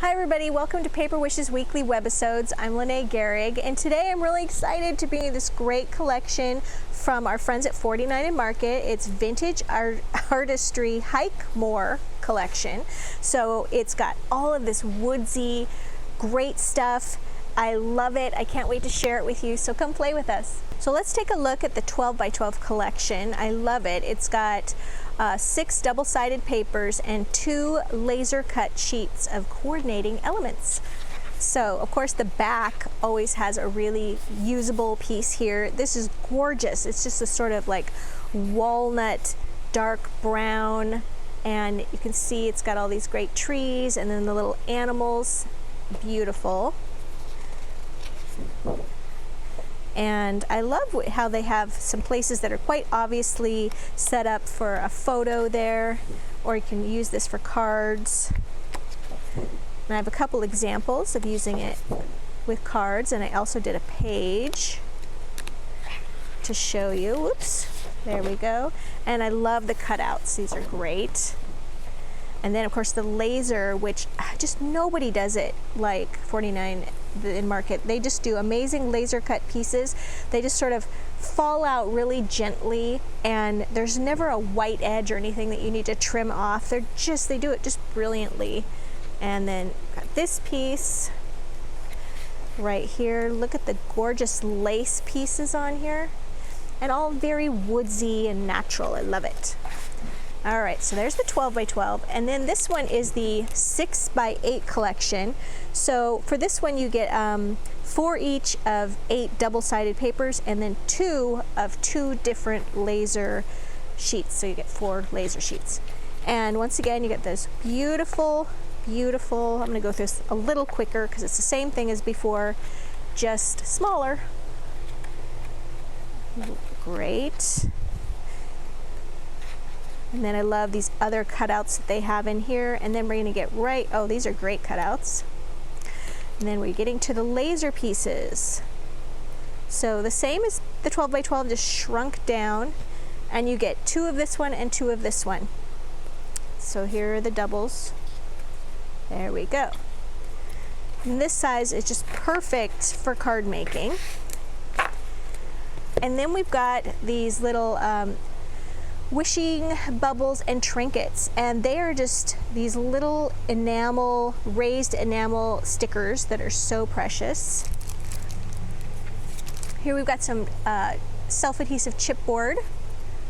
Hi everybody, welcome to Paper Wishes Weekly Webisodes. I'm Lene Gehrig, and today I'm really excited to bring you this great collection from our friends at 49 and Market. It's Vintage Artistry Hike More collection. So it's got all of this woodsy, great stuff. I love it. I can't wait to share it with you, so come play with us. So let's take a look at the 12 by 12 collection. I love it. It's got 6 double-sided papers and 2 laser cut sheets of coordinating elements. So of course the back always has a really usable piece here. This is gorgeous. It's just a sort of like walnut dark brown, and you can see it's got all these great trees and then the little animals. Beautiful. And I love how they have some places that are quite obviously set up for a photo there, or you can use this for cards. And I have a couple examples of using it with cards, and I also did a page to show you. Whoops, there we go. And I love the cutouts, these are great. And then of course the laser, which just nobody does it like 49 in Market. They just do amazing laser cut pieces. They just sort of fall out really gently, and there's never a white edge or anything that you need to trim off. They do it just brilliantly. And then got this piece right here. Look at the gorgeous lace pieces on here, and all very woodsy and natural. I love it. All right, so there's the 12 by 12, and then this one is the 6 by 8 collection. So for this one you get 4 each of 8 double-sided papers, and then 2 of 2 different laser sheets. So you get 4 laser sheets. And once again, you get this beautiful, beautiful, I'm gonna go through this a little quicker because it's the same thing as before, just smaller. Great. And then I love these other cutouts that they have in here. And then we're gonna get oh, these are great cutouts. And then we're getting to the laser pieces. So the same as the 12 by 12, just shrunk down. And you get 2 of this one and 2 of this one. So here are the doubles. There we go. And this size is just perfect for card making. And then we've got these little wishing bubbles and trinkets, and they are just these little raised enamel stickers that are so precious. Here we've got some self-adhesive chipboard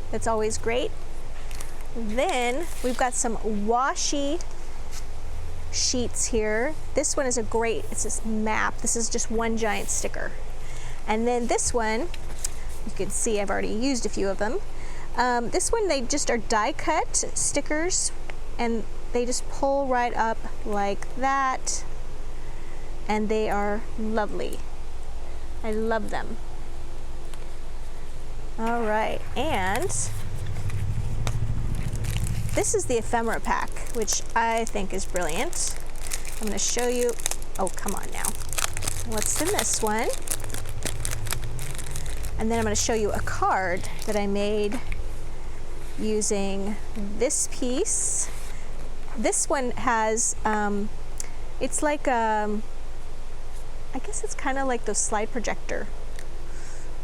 that's always great. Then we've got some washi sheets here. This one is it's this map. This is just one giant sticker. And then this one, you can see I've already used a few of them. This one, they just are die cut stickers, and they just pull right up like that, and they are lovely. I love them. All right, and this is the ephemera pack, which I think is brilliant. I'm going to show you, oh come on now, what's in this one, and then I'm going to show you a card that I made using this piece. This one has, it's like I guess it's kind of like those slide projector,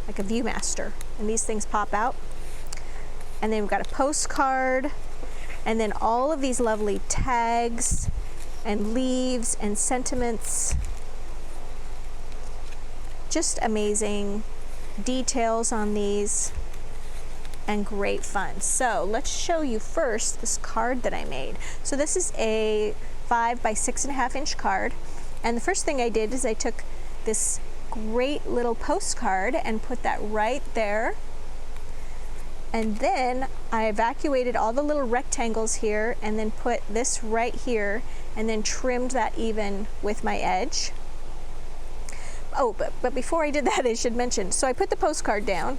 like a Viewmaster, and these things pop out. And then we've got a postcard, and then all of these lovely tags and leaves and sentiments. Just amazing details on these, and great fun. So let's show you first this card that I made. So this is a 5 by 6.5 inch card, and the first thing I did is I took this great little postcard and put that right there, and then I evacuated all the little rectangles here and then put this right here, and then trimmed that even with my edge. Oh, but before I did that, I should mention, so I put the postcard down.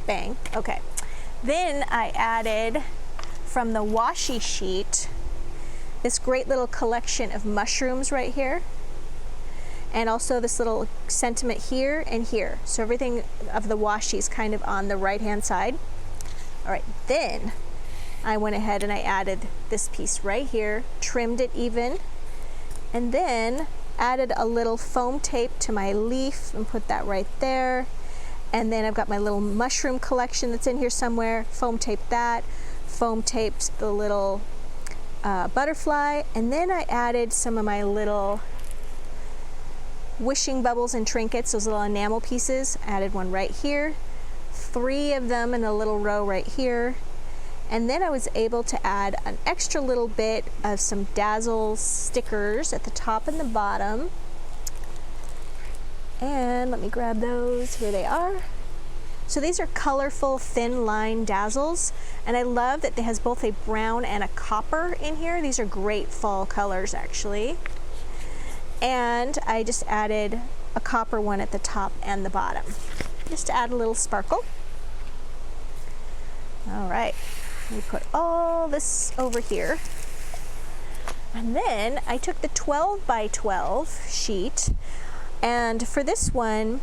Bang, okay. Then I added from the washi sheet this great little collection of mushrooms right here, and also this little sentiment here and here. So everything of the washi is kind of on the right hand side. All right, then I went ahead and I added this piece right here, trimmed it even, And then added a little foam tape to my leaf and put that right there. And then I've got my little mushroom collection that's in here somewhere. Foam taped that. Foam taped the little butterfly. And then I added some of my little wishing bubbles and trinkets, those little enamel pieces. Added one right here. 3 of them in a little row right here. And then I was able to add an extra little bit of some Dazzle stickers at the top and the bottom. And let me grab those. Here they are. So these are colorful thin line Dazzles, and I love that it has both a brown and a copper in here. These are great fall colors actually. And I just added a copper one at the top and the bottom, just to add a little sparkle. All right. We put all this over here. And then I took the 12 by 12 sheet, and for this one,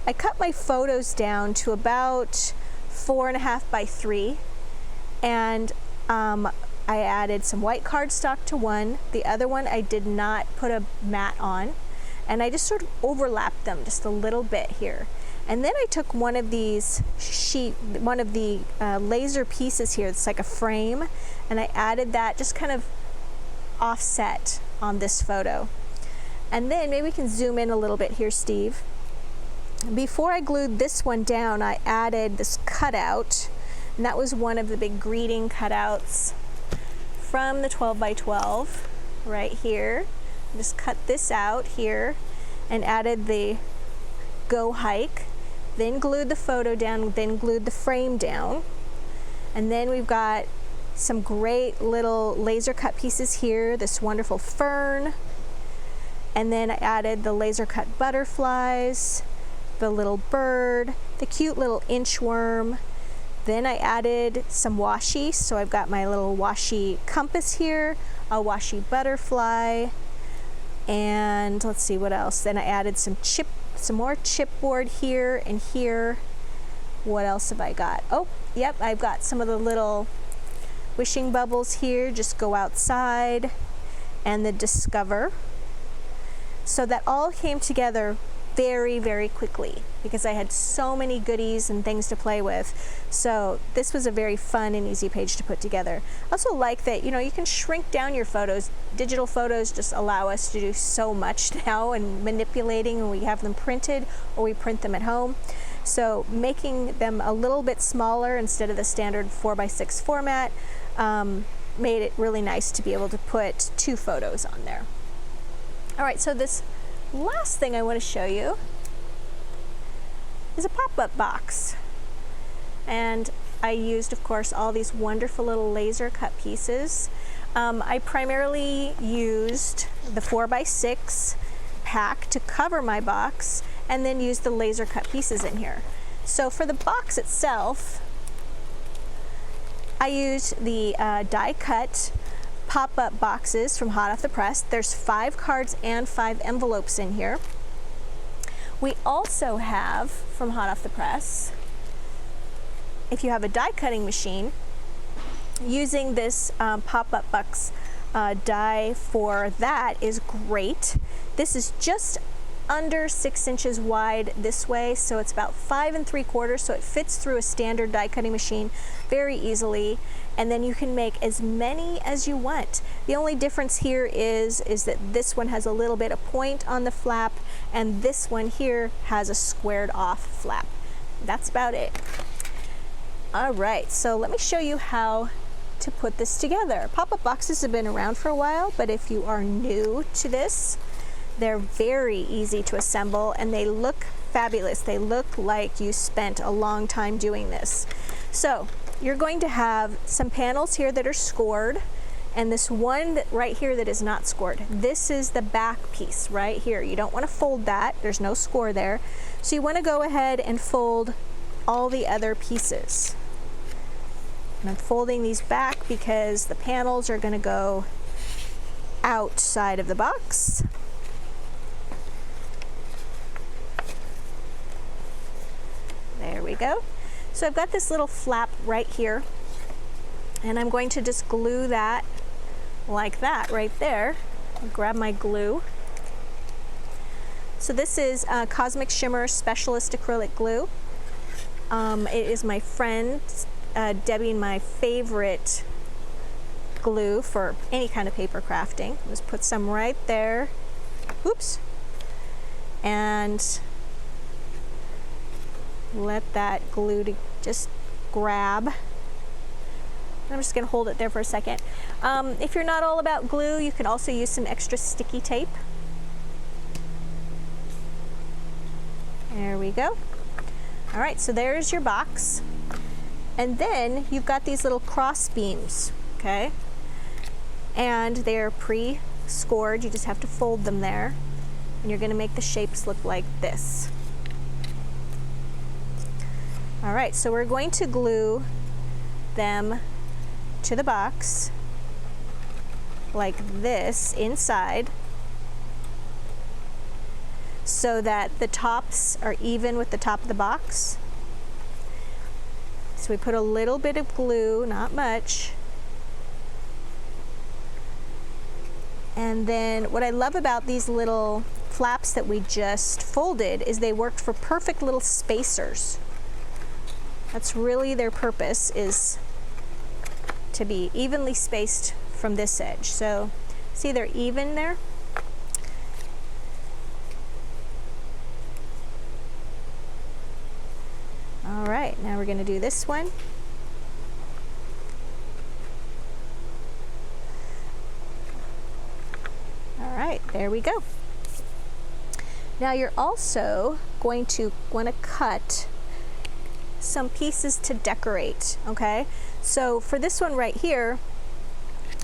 I cut my photos down to about 4.5 by 3, and I added some white cardstock to one. The other one I did not put a mat on, and I just sort of overlapped them just a little bit here. And then I took one of these laser pieces here, it's like a frame, and I added that just kind of offset on this photo. And then maybe we can zoom in a little bit here, Steve. Before I glued this one down, I added this cutout, and that was one of the big greeting cutouts from the 12 by 12 right here. Just cut this out here and added the Go Hike, then glued the photo down, then glued the frame down. And then we've got some great little laser cut pieces here, this wonderful fern. And then I added the laser cut butterflies, the little bird, the cute little inchworm. Then I added some washi, so I've got my little washi compass here, a washi butterfly, and let's see what else. Then I added some more chipboard here and here. What else have I got? Oh, yep, I've got some of the little wishing bubbles here, just go outside, and the discover. So that all came together very, very quickly because I had so many goodies and things to play with. So this was a very fun and easy page to put together. I also like that, you can shrink down your photos. Digital photos just allow us to do so much now and manipulating when we have them printed or we print them at home. So making them a little bit smaller instead of the standard 4x6 format made it really nice to be able to put 2 photos on there. All right, so this last thing I want to show you is a pop-up box. And I used, of course, all these wonderful little laser cut pieces. I primarily used the 4x6 pack to cover my box and then used the laser cut pieces in here. So for the box itself, I used the die cut pop-up boxes from hot off the press. There's 5 cards and 5 envelopes in here. We also have from hot off the press, if you have a die cutting machine, using this pop-up box die for that is great. This is just under 6 inches wide this way, so it's about 5 3/4, so it fits through a standard die cutting machine very easily, and then you can make as many as you want. The only difference here is that this one has a little bit of point on the flap, and this one here has a squared off flap. That's about it. All right, so let me show you how to put this together. Pop-up boxes have been around for a while, but if you are new to this, they're very easy to assemble and they look fabulous. They look like you spent a long time doing this. So you're going to have some panels here that are scored, and this one right here that is not scored. This is the back piece right here. You don't want to fold that. There's no score there. So you want to go ahead and fold all the other pieces. And I'm folding these back because the panels are going to go outside of the box. There we go. So I've got this little flap right here, and I'm going to just glue that like that right there. I'll grab my glue. So this is Cosmic Shimmer Specialist Acrylic Glue. It is my friend Debbie, my favorite glue for any kind of paper crafting. Just put some right there. Oops. And let that glue to just grab. I'm just going to hold it there for a second. If you're not all about glue, you can also use some extra sticky tape. There we go. All right, so there's your box. And then you've got these little cross beams, okay? And they're pre-scored. You just have to fold them there. And you're going to make the shapes look like this. All right, so we're going to glue them to the box like this inside so that the tops are even with the top of the box. So we put a little bit of glue, not much. And then what I love about these little flaps that we just folded is they worked for perfect little spacers. That's really their purpose, is to be evenly spaced from this edge. So see, they're even there. All right, now we're going to do this one. All right, there we go. Now you're also going to want to cut some pieces to decorate, okay? So for this one right here,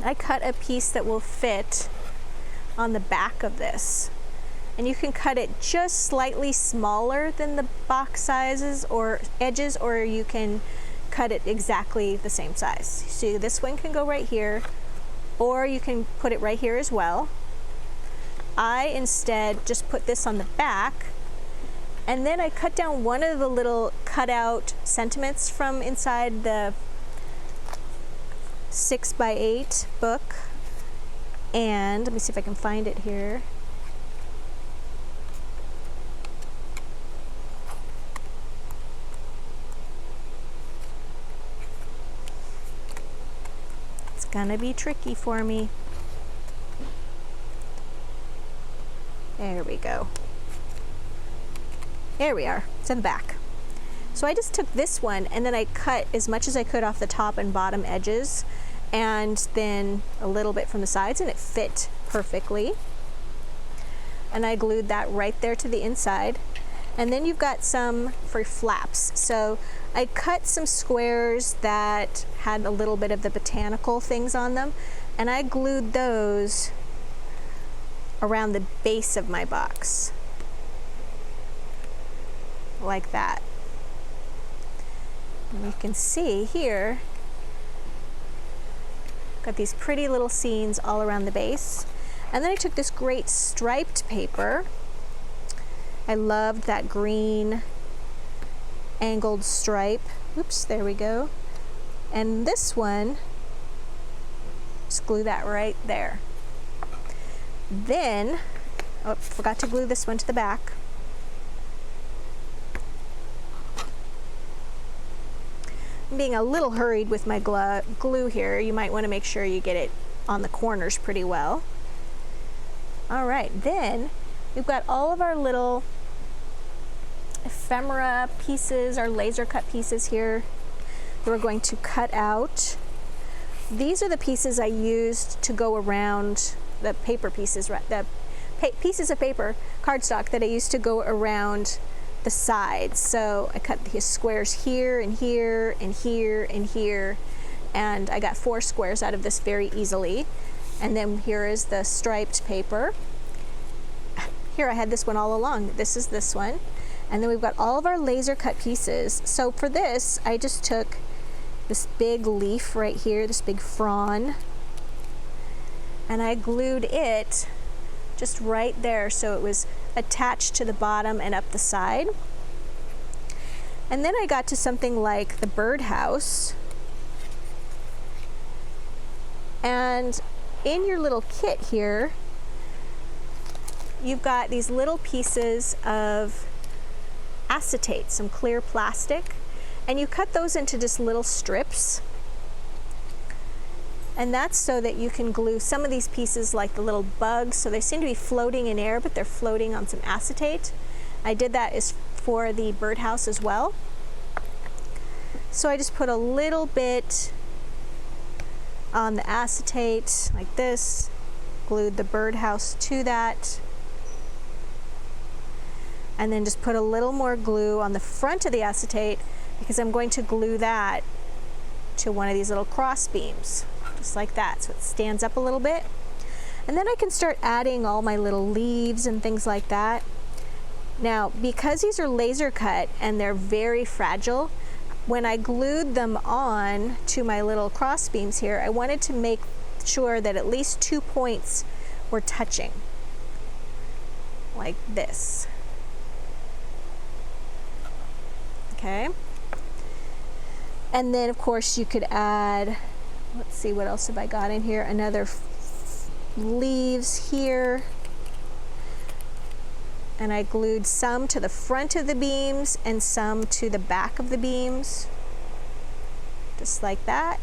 I cut a piece that will fit on the back of this. And you can cut it just slightly smaller than the box sizes or edges, or you can cut it exactly the same size. So this one can go right here, or you can put it right here as well. I instead just put this on the back, and then I cut down one of the little cutout sentiments from inside the 6x8 book. And let me see if I can find it here. It's gonna be tricky for me. There we go. There we are, it's in the back. So I just took this one and then I cut as much as I could off the top and bottom edges, and then a little bit from the sides, and it fit perfectly. And I glued that right there to the inside. And then you've got some for flaps. So I cut some squares that had a little bit of the botanical things on them, and I glued those around the base of my box. Like that. And you can see here, got these pretty little scenes all around the base. And then I took this great striped paper. I loved that green angled stripe. Oops, there we go. And this one, just glue that right there. Then, oh, forgot to glue this one to the back. I'm being a little hurried with my glue here. You might want to make sure you get it on the corners pretty well. All right, then we've got all of our little ephemera pieces, our laser cut pieces here that we're going to cut out. These are the pieces I used to go around the paper pieces, the pieces of paper, cardstock that I used to go around the sides. So I cut these squares here and here and here and here, and I got 4 squares out of this very easily. And then here is the striped paper. Here I had this one all along. This is this one. And then we've got all of our laser cut pieces. So for this, I just took this big leaf right here, this big frond, and I glued it just right there so it was attached to the bottom and up the side. And then I got to something like the birdhouse. And in your little kit here, you've got these little pieces of acetate, some clear plastic, and you cut those into just little strips. And that's so that you can glue some of these pieces like the little bugs, so they seem to be floating in air, but they're floating on some acetate. I did that is for the birdhouse as well. So I just put a little bit on the acetate like this, glued the birdhouse to that, and then just put a little more glue on the front of the acetate because I'm going to glue that to one of these little cross beams, just like that, so it stands up a little bit. And then I can start adding all my little leaves and things like that. Now, because these are laser cut and they're very fragile, when I glued them on to my little cross beams here, I wanted to make sure that at least 2 points were touching, like this. Okay. And then of course you could add, let's see, what else have I got in here? Another leaves here. And I glued some to the front of the beams and some to the back of the beams, just like that.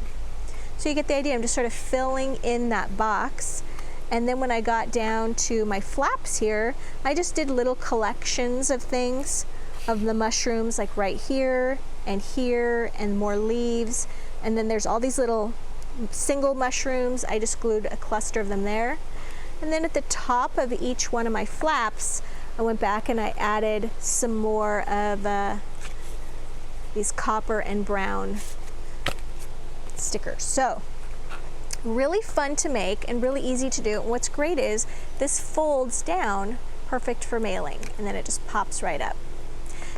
So you get the idea. I'm just sort of filling in that box. And then when I got down to my flaps here, I just did little collections of things, of the mushrooms, like right here and more leaves. And then there's all these little single mushrooms. I just glued a cluster of them there. And then at the top of each one of my flaps, I went back and I added some more of these copper and brown stickers. So really fun to make and really easy to do. And what's great is this folds down, perfect for mailing, and then it just pops right up.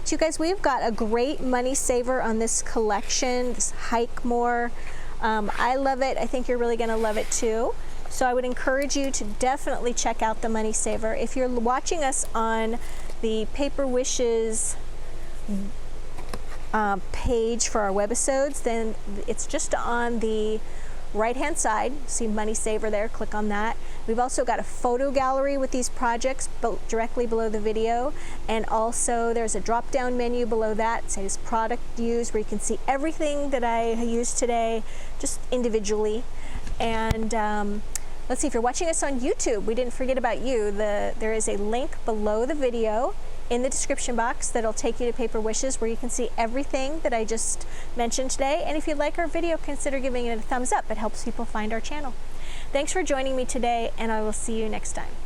So you guys, we've got a great money saver on this collection, this Hike More. I love it. I think you're really going to love it too. So I would encourage you to definitely check out the Money Saver. If you're watching us on the Paper Wishes page for our webisodes, then it's just on the right-hand side. See Money Saver there, click on that. We've also got a photo gallery with these projects directly below the video, and also there's a drop-down menu below that. It says product used, where you can see everything that I used today just individually. And let's see, if you're watching us on YouTube, we didn't forget about you. There is a link below the video in the description box that'll take you to Paper Wishes, where you can see everything that I just mentioned today. And if you like our video, consider giving it a thumbs up. It helps people find our channel. Thanks for joining me today, and I will see you next time.